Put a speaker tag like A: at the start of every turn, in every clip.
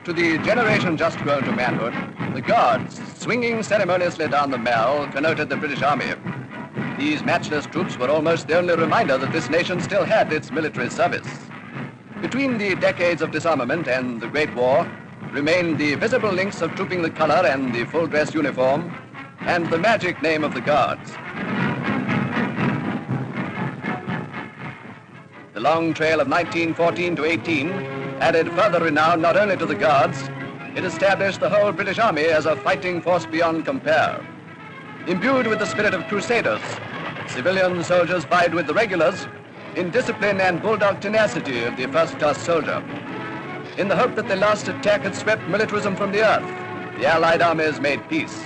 A: To the generation just grown to manhood, the Guards, swinging ceremoniously down the Mall, connoted the British Army. These matchless troops were almost the only reminder that this nation still had its military service. Between the decades of disarmament and the Great War remained the visible links of trooping the color and the full-dress uniform, and the magic name of the Guards. The long trail of 1914 to 18 added further renown not only to the Guards, it established the whole British Army as a fighting force beyond compare. Imbued with the spirit of crusaders, civilian soldiers vied with the regulars in discipline and bulldog tenacity of the first-class soldier. In the hope that the last attack had swept militarism from the earth, the Allied armies made peace.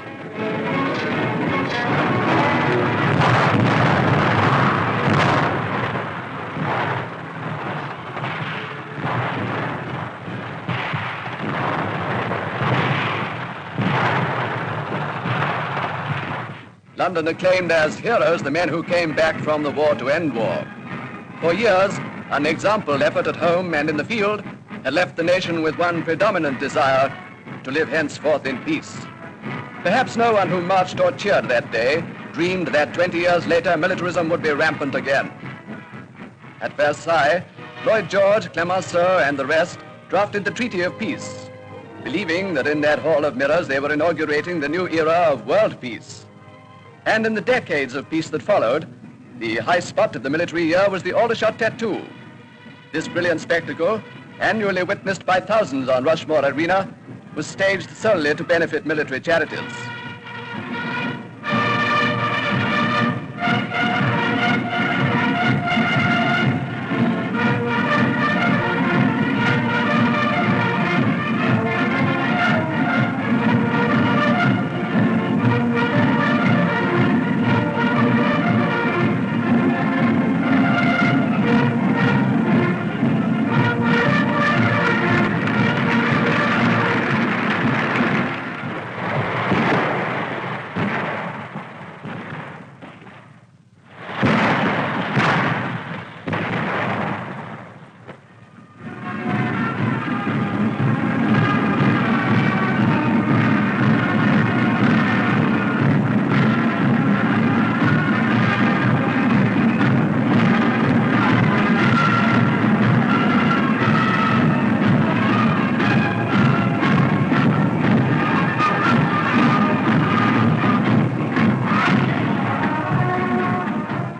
A: London acclaimed as heroes the men who came back from the war to end war. For years, an example effort at home and in the field had left the nation with one predominant desire: to live henceforth in peace. Perhaps no one who marched or cheered that day dreamed that 20 years later militarism would be rampant again. At Versailles, Lloyd George, Clemenceau, and the rest drafted the Treaty of Peace, believing that in that hall of mirrors they were inaugurating the new era of world peace. And in the decades of peace that followed, the high spot of the military year was the Aldershot Tattoo. This brilliant spectacle, annually witnessed by thousands on Rushmore Arena, was staged solely to benefit military charities.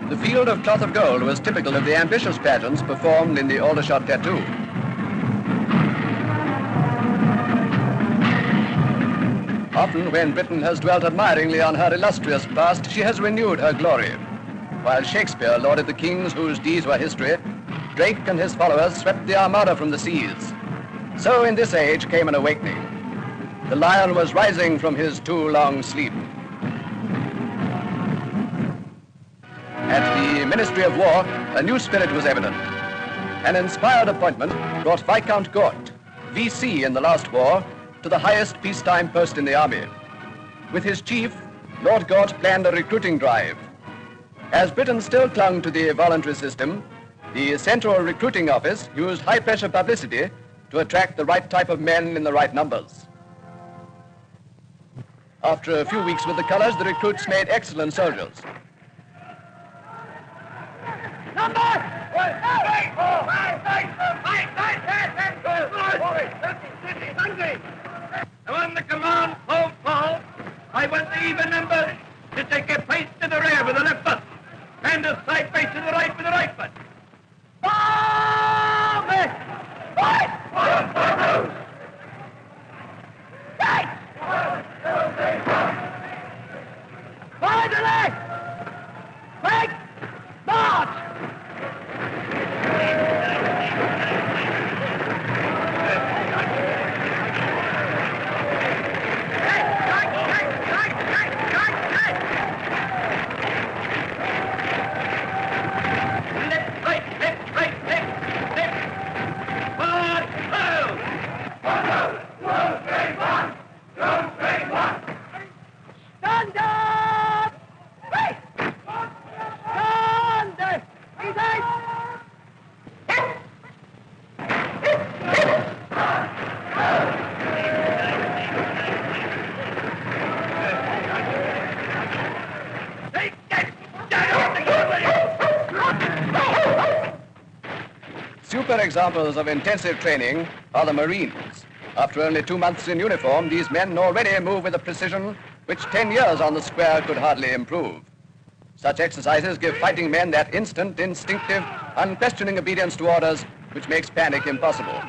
A: The field of cloth of gold was typical of the ambitious pageants performed in the Aldershot Tattoo. Often when Britain has dwelt admiringly on her illustrious past, she has renewed her glory. While Shakespeare lauded the kings whose deeds were history, Drake and his followers swept the Armada from the seas. So in this age came an awakening. The lion was rising from his too long sleep. At the Ministry of War, a new spirit was evident. An inspired appointment brought Viscount Gort, VC in the last war, to the highest peacetime post in the army. With his chief, Lord Gort planned a recruiting drive. As Britain still clung to the voluntary system, the Central Recruiting Office used high-pressure publicity to attract the right type of men in the right numbers. After a few weeks with the colors, the recruits made excellent soldiers.
B: When the command called fall, I want the even numbers to take a pace to the rear with the left foot and a side pace to the right with the right foot. Finally! Break! March!
A: Super examples of intensive training are the Marines. After only 2 months in uniform, these men already move with a precision which 10 years on the square could hardly improve. Such exercises give fighting men that instant, instinctive, unquestioning obedience to orders which makes panic impossible.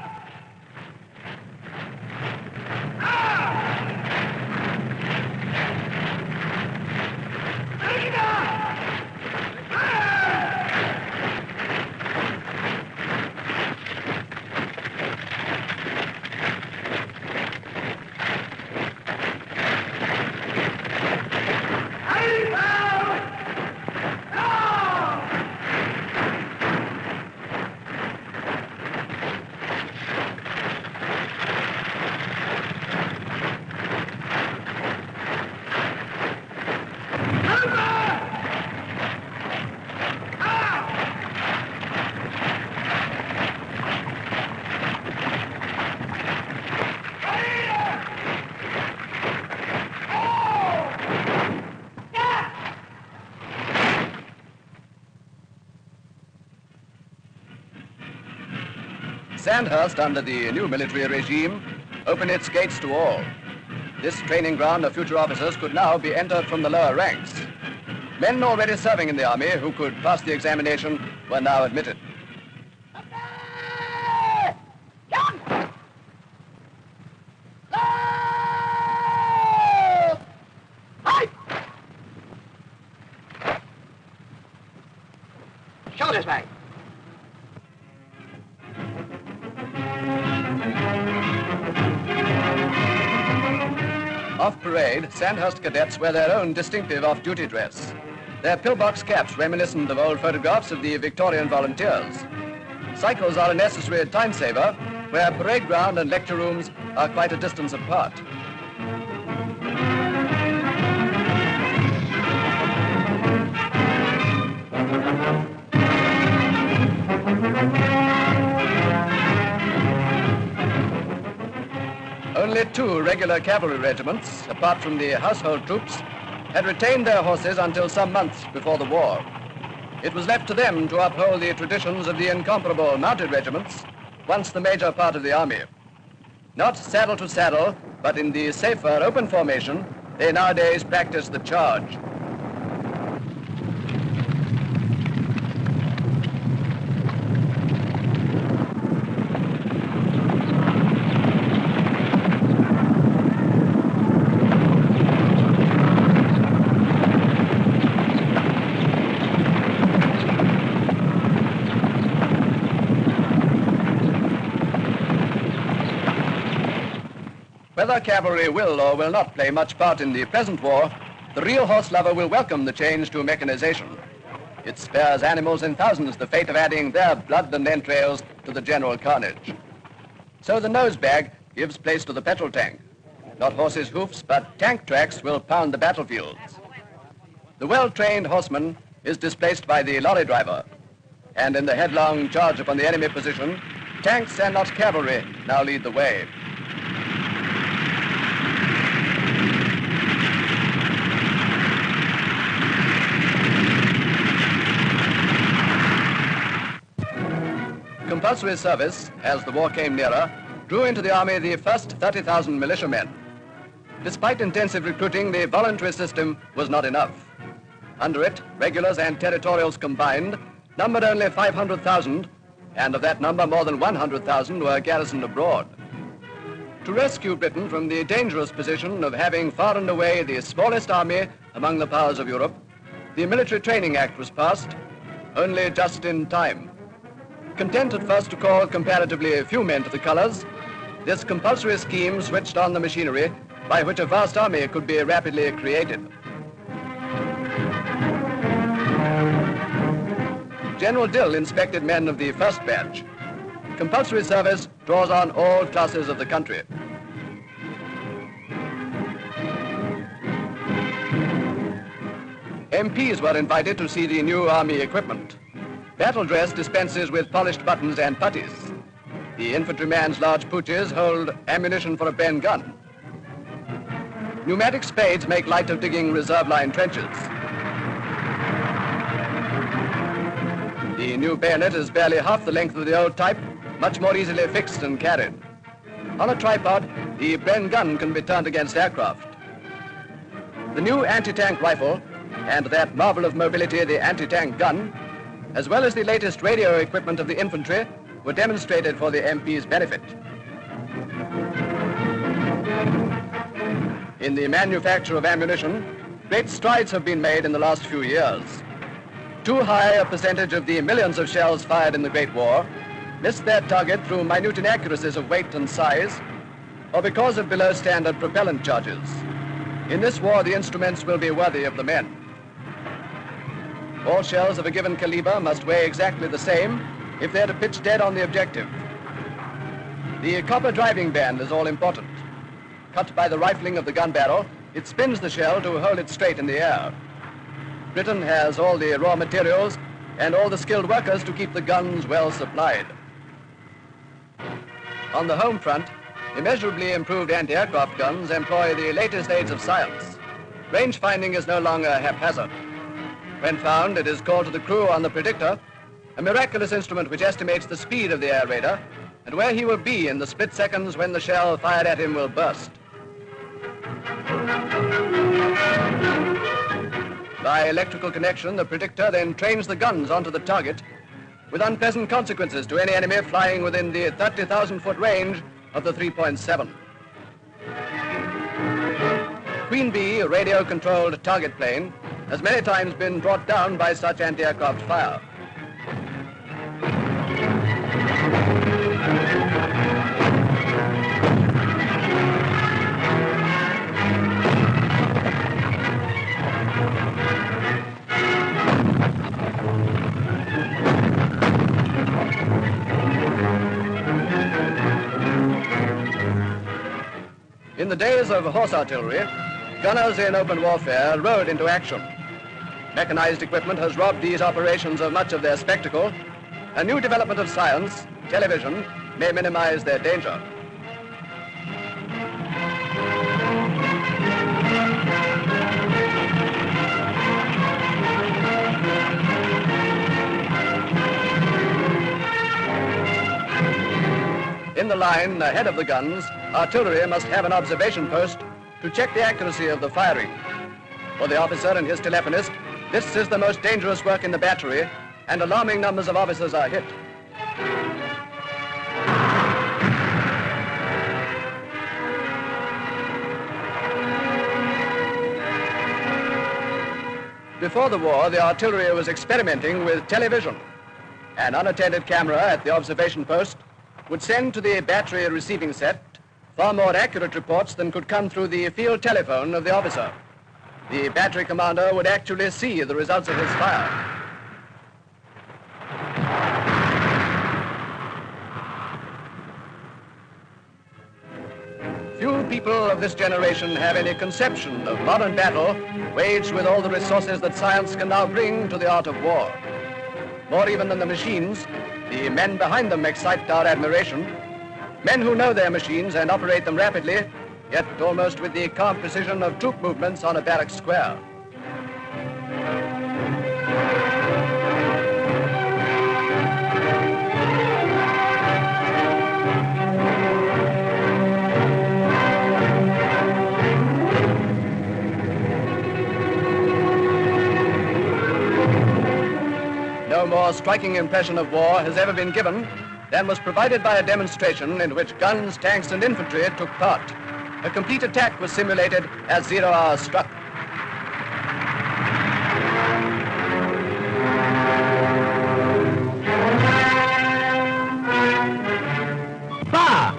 A: Sandhurst, under the new military regime, opened its gates to all. This training ground of future officers could now be entered from the lower ranks. Men already serving in the army who could pass the examination were now admitted.
B: Shoulders back.
A: Off parade, Sandhurst cadets wear their own distinctive off-duty dress. Their pillbox caps reminiscent of old photographs of the Victorian volunteers. Cycles are a necessary time saver, where parade ground and lecture rooms are quite a distance apart. Only 2 regular cavalry regiments, apart from the household troops, had retained their horses until some months before the war. It was left to them to uphold the traditions of the incomparable mounted regiments, once the major part of the army. Not saddle to saddle, but in the safer open formation, they nowadays practice the charge. Whether cavalry will or will not play much part in the present war, the real horse lover will welcome the change to mechanization. It spares animals in thousands the fate of adding their blood and entrails to the general carnage. So the nose bag gives place to the petrol tank. Not horses' hoofs, but tank tracks will pound the battlefields. The well-trained horseman is displaced by the lorry driver. And in the headlong charge upon the enemy position, tanks and not cavalry now lead the way. Compulsory service, as the war came nearer, drew into the army the first 30,000 militiamen. Despite intensive recruiting, the voluntary system was not enough. Under it, regulars and territorials combined numbered only 500,000, and of that number, more than 100,000 were garrisoned abroad. To rescue Britain from the dangerous position of having far and away the smallest army among the powers of Europe, the Military Training Act was passed, only just in time. Content at first to call comparatively few men to the colors, this compulsory scheme switched on the machinery by which a vast army could be rapidly created. General Dill inspected men of the first batch. Compulsory service draws on all classes of the country. MPs were invited to see the new army equipment. Battle dress dispenses with polished buttons and puttees. The infantryman's large pouches hold ammunition for a Benn gun. Pneumatic spades make light of digging reserve line trenches. The new bayonet is barely half the length of the old type, much more easily fixed and carried. On a tripod, the Bren gun can be turned against aircraft. The new anti-tank rifle and that marvel of mobility, the anti-tank gun, as well as the latest radio equipment of the infantry, were demonstrated for the MP's benefit. In the manufacture of ammunition, great strides have been made in the last few years. Too high a percentage of the millions of shells fired in the Great War missed their target through minute inaccuracies of weight and size, or because of below standard propellant charges. In this war, the instruments will be worthy of the men. All shells of a given caliber must weigh exactly the same if they're to pitch dead on the objective. The copper driving band is all important. Cut by the rifling of the gun barrel, it spins the shell to hold it straight in the air. Britain has all the raw materials and all the skilled workers to keep the guns well supplied. On the home front, immeasurably improved anti-aircraft guns employ the latest aids of science. Range finding is no longer haphazard. When found, it is called to the crew on the predictor, a miraculous instrument which estimates the speed of the air raider and where he will be in the split seconds when the shell fired at him will burst. By electrical connection, the predictor then trains the guns onto the target with unpleasant consequences to any enemy flying within the 30,000-foot range of the 3.7. Queen Bee, a radio-controlled target plane, has many times been brought down by such anti-aircraft fire. In the days of horse artillery, gunners in open warfare rode into action. Mechanized equipment has robbed these operations of much of their spectacle. A new development of science, television, may minimize their danger. In the line ahead of the guns, artillery must have an observation post to check the accuracy of the firing. For the officer and his telephonist, this is the most dangerous work in the battery, and alarming numbers of officers are hit. Before the war, the artillery was experimenting with television. An unattended camera at the observation post would send to the battery receiving set far more accurate reports than could come through the field telephone of the officer. The battery commander would actually see the results of his fire. Few people of this generation have any conception of modern battle waged with all the resources that science can now bring to the art of war. More even than the machines, the men behind them excite our admiration. Men who know their machines and operate them rapidly, yet almost with the calm precision of troop movements on a barrack square. No more striking impression of war has ever been given than was provided by a demonstration in which guns, tanks, and infantry took part. A complete attack was simulated as 0 hour struck.
B: Fire!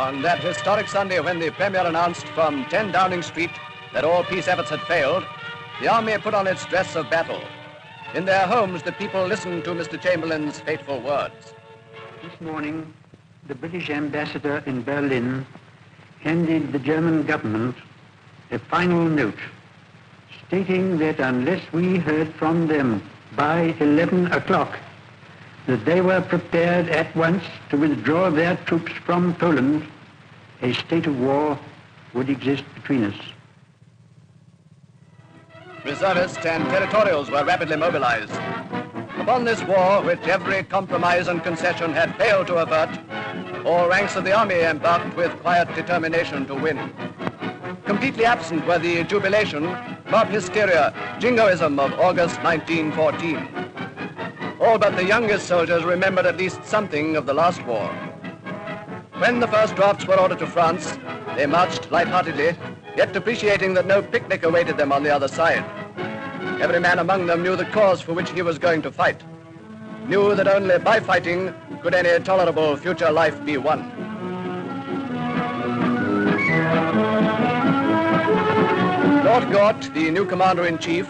A: On that historic Sunday when the Premier announced from 10 Downing Street that all peace efforts had failed, the army put on its dress of battle. In their homes, the people listened to Mr. Chamberlain's fateful words.
C: This morning, the British ambassador in Berlin handed the German government a final note stating that unless we heard from them by 11 o'clock, that they were prepared at once to withdraw their troops from Poland, a state of war would exist between us.
A: Reservists and territorials were rapidly mobilized. Upon this war, which every compromise and concession had failed to avert, all ranks of the army embarked with quiet determination to win. Completely absent were the jubilation, mob hysteria, jingoism of August 1914. All but the youngest soldiers remembered at least something of the last war. When the first drafts were ordered to France, they marched lightheartedly, yet appreciating that no picnic awaited them on the other side. Every man among them knew the cause for which he was going to fight, knew that only by fighting could any tolerable future life be won. Lord Gort, the new commander-in-chief,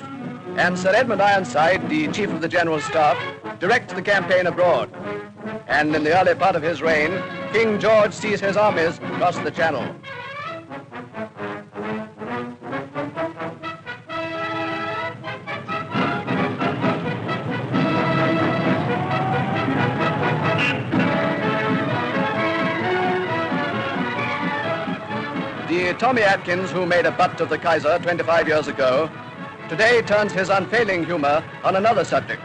A: and Sir Edmund Ironside, the chief of the General Staff, direct the campaign abroad. And in the early part of his reign, King George sees his armies cross the Channel. The Tommy Atkins who made a butt of the Kaiser 25 years ago today turns his unfailing humor on another subject.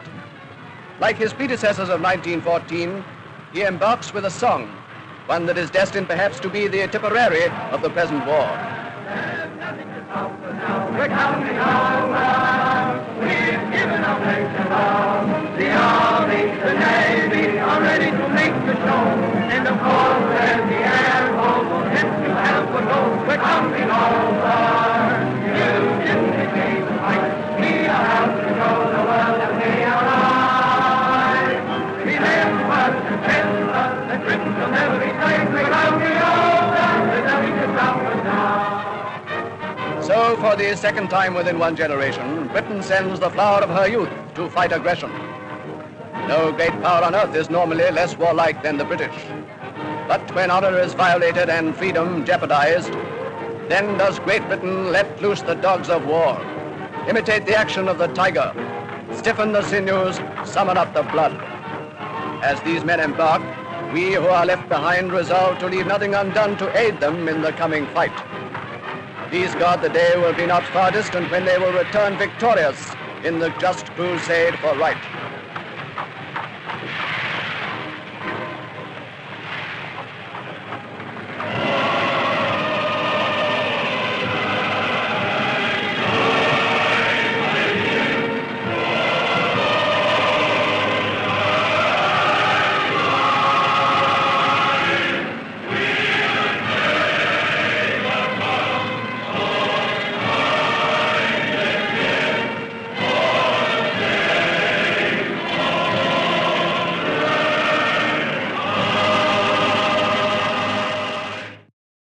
A: Like his predecessors of 1914, he embarks with a song, one that is destined perhaps to be the Tipperary of the present war.
B: We're coming over, we've given our place above. The Army, the Navy are ready to make the show. And of course, there's the Air Force will hit to help the goal. We're coming over, you didn't escape the fight. We are out to show the world that we are right. Remember to tell us that Britain will never be safe. We're coming over, there's nothing to stop us now.
A: So, for the second time within one generation, Britain sends the flower of her youth to fight aggression. No great power on earth is normally less warlike than the British. But when honor is violated and freedom jeopardized, then does Great Britain let loose the dogs of war, imitate the action of the tiger, stiffen the sinews, summon up the blood. As these men embark, we who are left behind resolve to leave nothing undone to aid them in the coming fight. Please God, the day will be not far distant when they will return victorious in the just crusade for right.